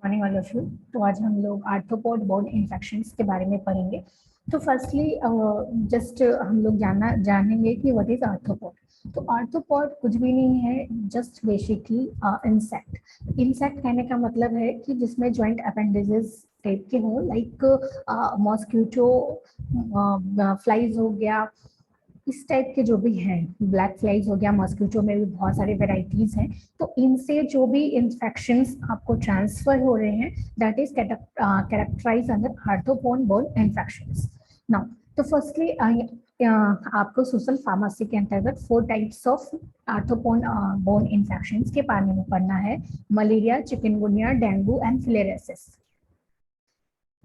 Morning all of you. तो आज हम लोग आर्थ्रोपोड बोन इन्फेक्शंस के बारे में पढ़ेंगे। तो फर्स्टली जस्ट हम लोग जानेंगे कि व्हाट इज आर्थ्रोपोड। तो आर्थ्रोपोड कुछ भी नहीं है, जस्ट बेसिकली इंसेक्ट। इंसेक्ट कहने का मतलब है कि जिसमें जॉइंट अपेंडेजेस टाइप के हो, लाइक मॉस्किटो, फ्लाइज हो गया, इस टाइप के जो भी हैं, ब्लैक फ्लाइज हो गया, मॉस्किटो में भी बहुत सारे वेराइटीज हैं। तो इनसे जो भी इंफेक्शंस आपको ट्रांसफर हो रहे हैं, that is characterise under arthropod bone infections. Now तो फर्स्टली आपको सोशल फार्मेसी के अंतर्गत 4 types of arthropod bone infections के बारे में पढ़ना है: malaria, chikungunya, dengue and filariasis.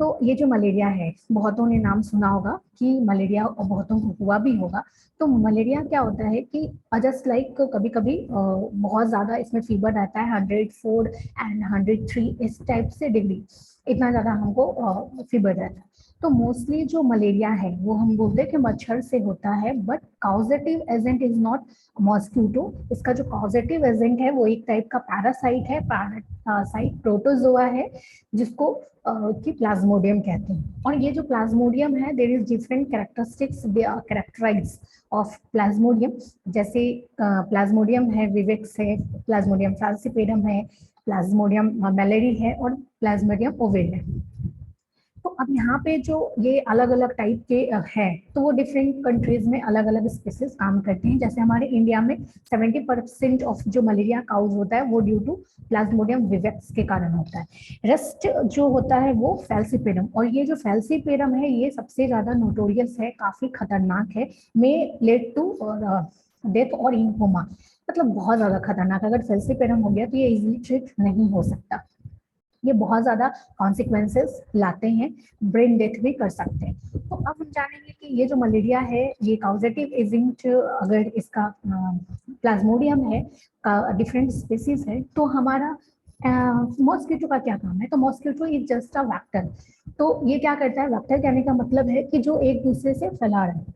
तो ये जो मलेरिया है, बहुतों ने नाम सुना होगा कि मलेरिया, और बहुतों को हुआ भी होगा। तो मलेरिया क्या होता है कि जस्ट लाइक कभी कभी बहुत ज़्यादा इसमें फीवर रहता है, 104 एंड 103 इस टाइप से डिग्री, इतना ज़्यादा हमको फीवर रहता है। तो मोस्टली जो मलेरिया है वो हम बोलते हैं कि मच्छर से होता है, but causative agent is not mosquito. इसका जो कॉजेटिव एजेंट है वो एक टाइप का पैरासाइट है, पैरासाइट प्रोटोजोआ है, जिसको कि प्लाज्मोडियम कहते हैं। और ये जो प्लाज्मोडियम है, there is different characteristics characterise of plasmodium. जैसे प्लाज्मोडियम है विवेक्स है, प्लाज्मोडियम फाल्सिपेरम है, प्लाज्मोडियम मैलेरी है और प्लाज्मोडियम ओवेल है। तो अब यहाँ पे जो ये अलग अलग टाइप के है, तो वो डिफरेंट कंट्रीज में अलग अलग स्पीसीज काम करते हैं। जैसे हमारे इंडिया में 70% ऑफ जो मलेरिया काउज होता है वो ड्यू टू प्लाज्मोडियम विवेक्स के कारण होता है। रेस्ट जो होता है वो फैल्सिपेरम, और ये जो फैल्सिपेरम है ये सबसे ज्यादा नोटोरियस है, काफी खतरनाक है, मे लेड टू डेथ और इन कोमा। मतलब बहुत ज्यादा खतरनाक, अगर फैल्सिपेरम हो गया तो ये इजिली ट्रीट नहीं हो सकता, ये बहुत ज्यादा कॉन्सिक्वेंसेस लाते हैं, ब्रेन डेथ भी कर सकते हैं। तो अब हम जानेंगे कि ये जो मलेरिया है ये कॉजेटिव एजेंट, अगर इसका प्लाज्मोडियम है का डिफरेंट स्पीसीज है, तो हमारा मॉस्किटो का क्या काम है? तो mosquito is just a vector. तो ये क्या करता है? वेक्टर कहने का मतलब है कि जो एक दूसरे से फैला रहा है,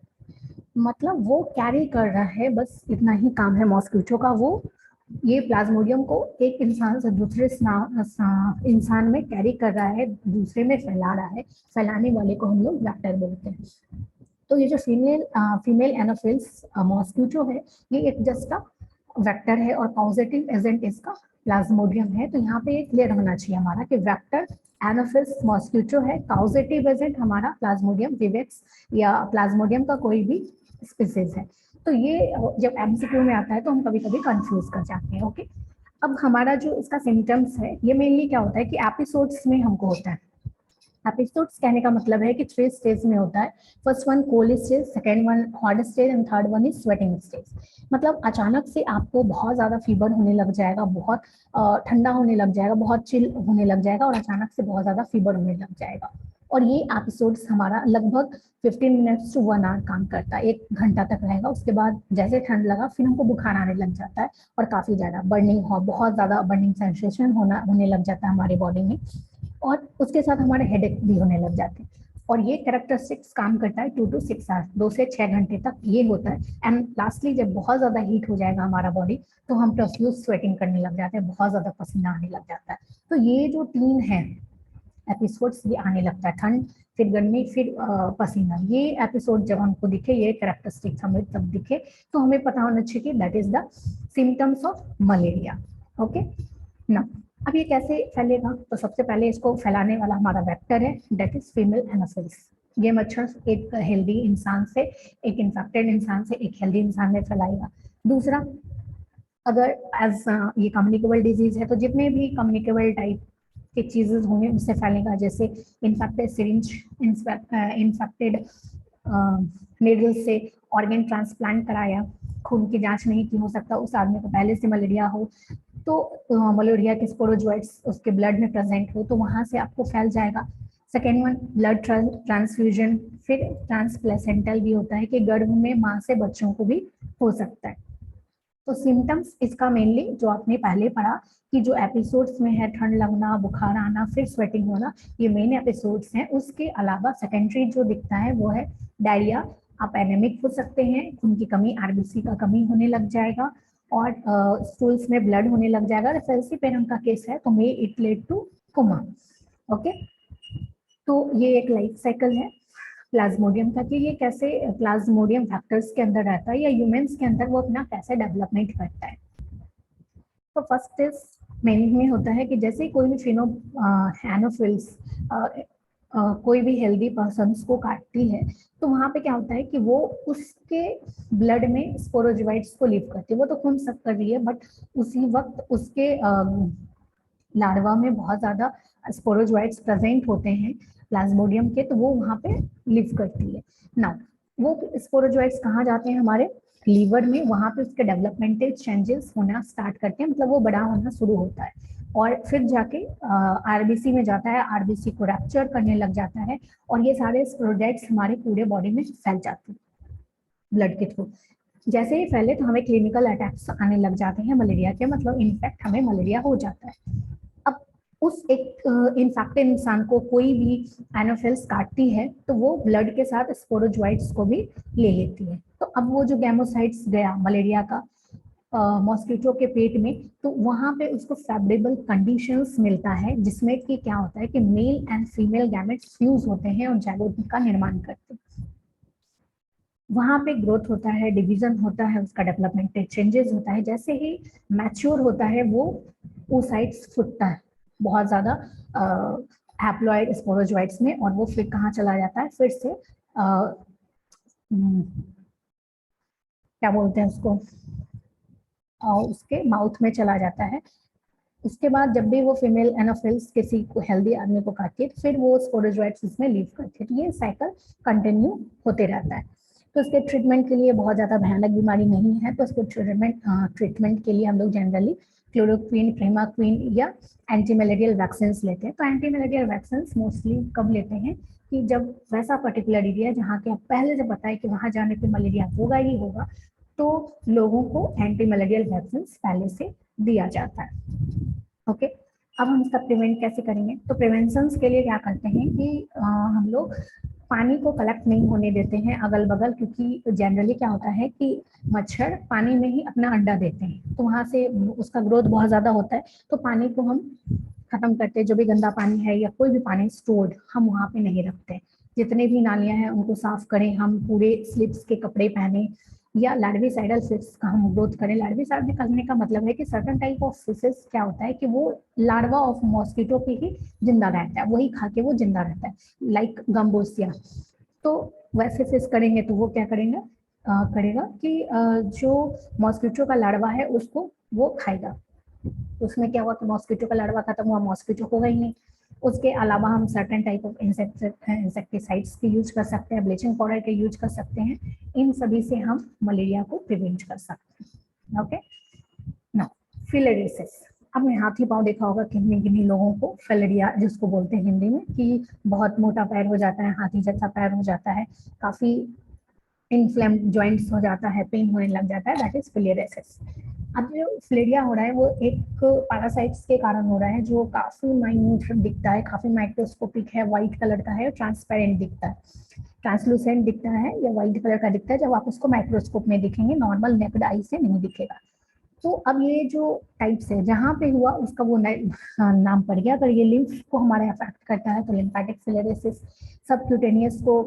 मतलब वो कैरी कर रहा है, बस इतना ही काम है मॉस्किटो का। वो ये प्लाज्मोडियम को एक इंसान से दूसरे इंसान में कैरी कर रहा है, दूसरे में फैला रहा है। फैलाने वाले को हम लोग वेक्टर बोलते हैं। तो ये जो फीमेल एनोफिल्स मॉस्किटो है, ये एक जस्ट का वेक्टर है और कॉजेटिव एजेंट इसका प्लाज्मोडियम है। तो यहाँ पे एक क्लियर होना चाहिए हमारा कि वेक्टर एनोफिल्स मॉस्किटो है, कॉजेटिव एजेंट हमारा प्लाज्मोडियम विवेक्स या प्लाज्मोडियम का कोई भी स्पीसीज है। तो ये जब एमसीक्यू में आता है तो हम कभी कभी कंफ्यूज कर जाते हैं। ओके, अब हमारा जो इसका सिम्टम्स है, ये मेनली क्या होता है कि एपिसोड्स में हमको होता है। एपिसोड्स कहने का मतलब है कि 3 स्टेज में होता है। First one cold stage, second one hot stage and third one is sweating stage. मतलब अचानक से आपको बहुत ज्यादा फीवर होने लग जाएगा, बहुत ठंडा होने लग जाएगा, बहुत चिल होने लग जाएगा, और अचानक से बहुत ज्यादा फीवर होने लग जाएगा। और ये एपिसोड्स हमारा लगभग 15 मिनट्स टू 1 आवर काम करता है, 1 घंटा तक रहेगा। उसके बाद जैसे ठंड लगा फिर हमको बुखार आने लग जाता है, और काफी ज्यादा बर्निंग हो, बहुत ज्यादा बर्निंग सेंसेशन होने लग जाता है हमारी बॉडी में, और उसके साथ हमारे हेडेक भी होने लग जाते हैं। और ये कैरेक्टरिस्टिक्स काम करता है 2 to 6 आवर्स, 2 से 6 घंटे तक ये होता है। एंड लास्टली जब बहुत ज्यादा हीट हो जाएगा हमारा बॉडी, तो हम प्रोफ्यूज स्वेटिंग करने लग जाते हैं, बहुत ज्यादा पसीना आने लग जाता है। तो ये जो 3 है एपिसोड्स, ये आने लगता है, ठंड, फिर गर्मी, फिर पसीना। ये एपिसोड जब हमको दिखे, ये कैरेक्टरिस्टिक्स हमें तब दिखे, तो हमें पता होना चाहिए कि that is the symptoms of malaria. Okay ना, अब ये कैसे फैलेगा? तो सबसे पहले इसको फैलाने वाला हमारा वेक्टर है, दैट इज फीमेल एनोफिल्स। ये मच्छर एक हेल्दी इंसान से, एक इन्फेक्टेड इंसान से एक हेल्दी इंसान में फैलाएगा। दूसरा, अगर एज ये कम्युनिकेबल डिजीज है, तो जितने भी कम्युनिकेबल टाइप के चीजेस होंगे उससे फैलेगा। जैसे इन्फेक्टेड सिरिंज, इन्फेक्टेड नीडल से ऑर्गन ट्रांसप्लांट कराया, खून की जांच नहीं की, हो सकता उस आदमी को पहले से मलेरिया हो, तो मलेरिया के स्पोरोजोइट्स उसके ब्लड में प्रेजेंट हो, तो वहां से आपको फैल जाएगा। सेकेंड वन ब्लड ट्रांसफ्यूजन, फिर ट्रांसप्लेसेंटल भी होता है कि गर्भ में माँ से बच्चों को भी हो सकता है। तो सिम्टम्स इसका मेनली जो आपने पहले पढ़ा कि जो एपिसोड्स में है, ठंड लगना, बुखार आना, फिर स्वेटिंग होना, ये मेन एपिसोड्स हैं। उसके अलावा सेकेंडरी जो दिखता है वो है डायरिया, आप एनेमिक हो सकते हैं, खून की कमी, आरबीसी का कमी होने लग जाएगा, और स्टूल्स में ब्लड होने लग जाएगा। फैल्सिपेरम का केस है तो may it led two comma. Okay, तो ये एक लाइफ साइकिल है प्लाज्मोडियम का कि ये कैसे प्लाज्मोडियम फैक्टर्स के अंदर रहता है या ह्यूमंस के अंदर वो अपना कैसे डेवलपमेंट करता है। तो फर्स्ट इज मेनिंग में होता है कि जैसे ही कोई भी फिनो एनोफिल्स कोई भी हेल्दी पर्सन्स को काटती है तो वहां पे क्या होता है कि वो उसके ब्लड में स्पोरोजोइट्स को लीव करती है। वो तो खून सक कर रही है बट उसी वक्त उसके लार्वा में बहुत ज्यादा स्पोरोजोइट्स प्रेजेंट होते हैं प्लाज्मोडियम के, तो वो वहां पे लिव करती है। नाउ वो स्पोरोजोइट्स कहाँ जाते हैं, हमारे लीवर में, वहां पे उसके डेवलपमेंटल चेंजेस होना स्टार्ट करते हैं, मतलब वो बड़ा होना शुरू होता है और फिर जाके आरबीसी में जाता है, आरबीसी को रैप्चर करने लग जाता है और ये सारे स्पोरोजोइट्स हमारे पूरे बॉडी में फैल जाते हैं ब्लड के थ्रू। जैसे ही फैले तो हमें क्लिनिकल अटैक्स आने लग जाते हैं मलेरिया के, मतलब इनफैक्ट हमें मलेरिया हो जाता है। अब उस एक इन्फेक्टेड इंसान को कोई भी एनोफिल्स काटती है तो वो ब्लड के साथ स्पोरोजोइट्स को भी ले लेती है। तो अब वो जो गैमोसाइट्स गया मलेरिया का मॉस्किटो के पेट में, तो वहां पे उसको फेवरेबल कंडीशंस मिलता है जिसमें कि क्या होता है कि male and female gametes fuse होते हैं और जाइगोट का निर्माण करते हैं। वहां पे ग्रोथ होता है, डिवीजन होता है, उसका डेवलपमेंटल चेंजेस होता है। जैसे ही मैच्योर होता है वो oocytes फुटता है बहुत ज्यादा हैप्लॉइड स्पोरोजोइट्स में और वो फिर कहाँ चला जाता है, फिर से क्या बोलते हैं उसको, उसके माउथ में चला जाता है। उसके बाद जब भी वो फीमेल एनोफिल्स किसी को हेल्दी आदमी को काटती है तो फिर वो स्पोरोजोइट्स इसमें लीव करती है। तो ये साइकिल कंटिन्यू होते रहता है। तो इसके ट्रीटमेंट के लिए बहुत ज़्यादा भयानक बीमारी नहीं है, तो इसको ट्रीटमेंट के लिए हम लोग जनरली क्लोरोक्वीन, प्रिमाक्वीन या एंटी मलेरियल वैक्सीन लेते हैं। तो एंटी मलेरियल वैक्सीन मोस्टली कब लेते हैं कि जब वैसा पर्टिकुलर एरिया जहाँ के आप पहले से बताए कि वहाँ जाने पे मलेरिया होगा ही होगा, तो लोगों को एंटी मलेरियल वैक्सीन पहले से दिया जाता है। ओके, अब हम इसका प्रिवेंट कैसे करेंगे, तो प्रिवेंशन के लिए क्या करते हैं कि हम लोग पानी को कलेक्ट नहीं होने देते हैं अगल बगल, क्योंकि जनरली क्या होता है कि मच्छर पानी में ही अपना अंडा देते हैं तो वहां से उसका ग्रोथ बहुत ज्यादा होता है। तो पानी को हम खत्म करते हैं, जो भी गंदा पानी है या कोई भी पानी स्टोर्ड हम वहां पे नहीं रखते। जितने भी नालियां हैं उनको साफ करें, हम पूरे स्लिप्स के कपड़े पहने या लार्विसाइडल फिश का हम ग्रोथ करें। लार्विसाइड निकलने का मतलब है कि सर्टन टाइप ऑफ फिशेस क्या होता है कि वो लार्वा ऑफ मॉस्किटो पे ही जिंदा रहता है, वही खा के वो जिंदा रहता है, लाइक गम्बोसिया। तो वैसे फिश करेंगे तो वो क्या करेंगे, करेगा कि जो मॉस्किटो का लार्वा है उसको वो खाएगा। उसमें क्या हुआ कि मॉस्किटो का लार्वा खत्म हुआ, मॉस्किटो होगा ही नहीं। उसके अलावा हम सर्टेन टाइप ऑफ इंसेक्टिसाइड्स के यूज कर सकते हैं, ब्लीचिंग पाउडर के यूज कर सकते हैं। इन सभी से हम मलेरिया को प्रिवेंट कर सकते हैं। Okay, now filariasis. आपने हाथी पाँव देखा होगा किन्हीं किन्हीं लोगों को, फिलेरिया जिसको बोलते हैं हिंदी में, कि बहुत मोटा पैर हो जाता है, हाथी जैसा पैर हो जाता है, काफी इन्फ्लेम्ड जॉइंट्स हो जाता है, पेन होने लग जाता है, दैट इज फिलेरियासिस। अब जो फिलेरिया हो रहा है वो एक पैरासाइट्स के कारण हो रहा है जो काफी माइन्यूट दिखता है, काफी माइक्रोस्कोपिक है, व्हाइट कलर का है, ट्रांसपेरेंट दिखता है, ट्रांसलूसेंट दिखता है या व्हाइट कलर का दिखता है जब आप उसको माइक्रोस्कोप में दिखेंगे, नॉर्मल नेक्ड आई से नहीं दिखेगा। तो अब ये जो टाइप्स है जहाँ पे हुआ उसका वो नाम पड़ गया। अगर ये लिम्फ को हमारे अफेक्ट करता है तो लिम्फेटिक फिलेरियासिस, सबक्यूटेनियस को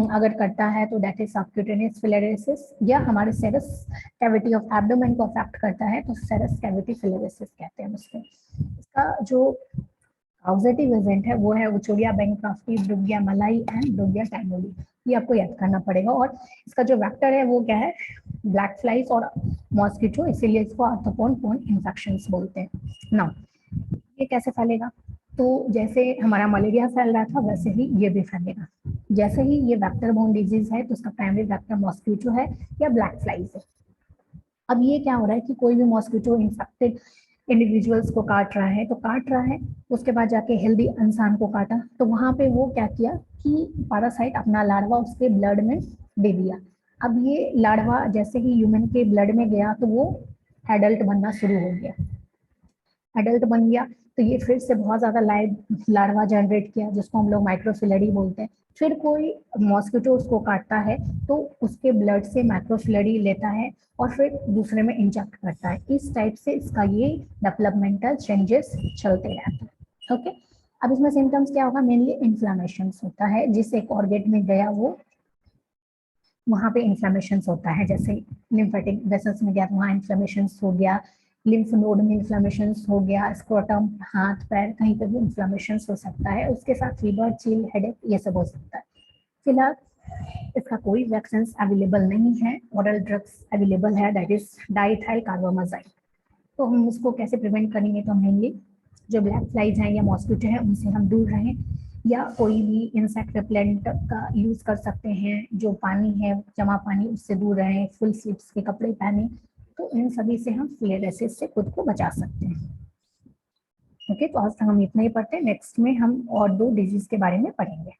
अगर करता है तो दैट इज सबक्यूटेनियस फिलेरियासिस, या हमारे सेरस कैविटी ऑफ एब्डोमेन को अफेक्ट करता है तो सेरस कैविटी फिलेरियासिस कहते हैं उसको। इसका जो कॉजेटिव एजेंट है वो है उचोरिया बैंक्रॉफ्टी, ब्रुगिया मलाई एंड ब्रुगिया टाइमोली। ये आपको याद करना पड़ेगा। और इसका जो वेक्टर है वो क्या है, ब्लैक फ्लाइज और मॉस्किटो, इसीलिए इसको आर्थ्रोपोड बोन इन्फेक्शंस बोलते हैं। नाउ ये कैसे फैलेगा, तो जैसे हमारा मलेरिया फैल रहा था वैसे ही ये भी फैलेगा। जैसे ही ये वेक्टर बोन डिजीज है तो उसका प्राइमरी वेक्टर मॉस्किटो है या ब्लैक फ्लाइज है। अब ये क्या हो रहा है कि कोई भी मॉस्किटो इन्फेक्टेड इंडिविजुअल्स को काट रहा है तो काट रहा है, उसके बाद जाके हेल्दी इंसान को काटा तो वहां पे वो क्या किया कि पैरासाइट अपना लार्वा उसके ब्लड में दे दिया। अब ये लार्वा जैसे ही ह्यूमन के ब्लड में गया तो वो एडल्ट बनना शुरू हो गया। एडल्ट बन गया तो ये फिर से बहुत ज्यादा लार्वा जनरेट किया जिसको हम लोग माइक्रोफिलरी बोलते हैं। फिर कोई मॉस्किटो उसको काटता है तो उसके ब्लड से माइक्रोफिलरी लेता है और फिर दूसरे में इंजेक्ट करता है। इस टाइप से इसका ये डेवलपमेंटल चेंजेस चलते रहते हैं। ओके, अब इसमें सिम्टम्स क्या होगा, मेनली इन्फ्लामेशन होता है, जिस एक ऑर्गेट में गया वो वहां पे इन्फ्लामेशन होता है, जैसे लिम्फेटिक वेसल्स में गया तो वहाँ इन्फ्लामेशन हो गया, लिम्फ नोड में इन्फ्लामेशन हो गया, स्क्रोटम हाथ पैर कहीं पे भी इन्फ्लामेशन हो सकता है, उसके साथ फीवर चिल हेडेक ये सब हो सकता है। फिलहाल इसका कोई वैक्सीन अवेलेबल नहीं है, ओरल ड्रग्स अवेलेबल है, दैट इज डाइथाइल कार्बामाज़ाइन। तो हम उसको कैसे प्रिवेंट करेंगे, तो मेनली जो ब्लैक फ्लाइज हैं या मॉस्किटो हैं उनसे हम दूर रहें, या कोई भी इंसेक्ट रिपेलेंट का यूज कर सकते हैं, जो पानी है जमा पानी उससे दूर रहें, फुल स्लीव्स के कपड़े पहने, तो इन सभी से हम फ्लेरेसिस से खुद को बचा सकते हैं। ओके, तो आज तक हम इतना ही पढ़ते हैं, नेक्स्ट में हम और 2 डिजीज के बारे में पढ़ेंगे।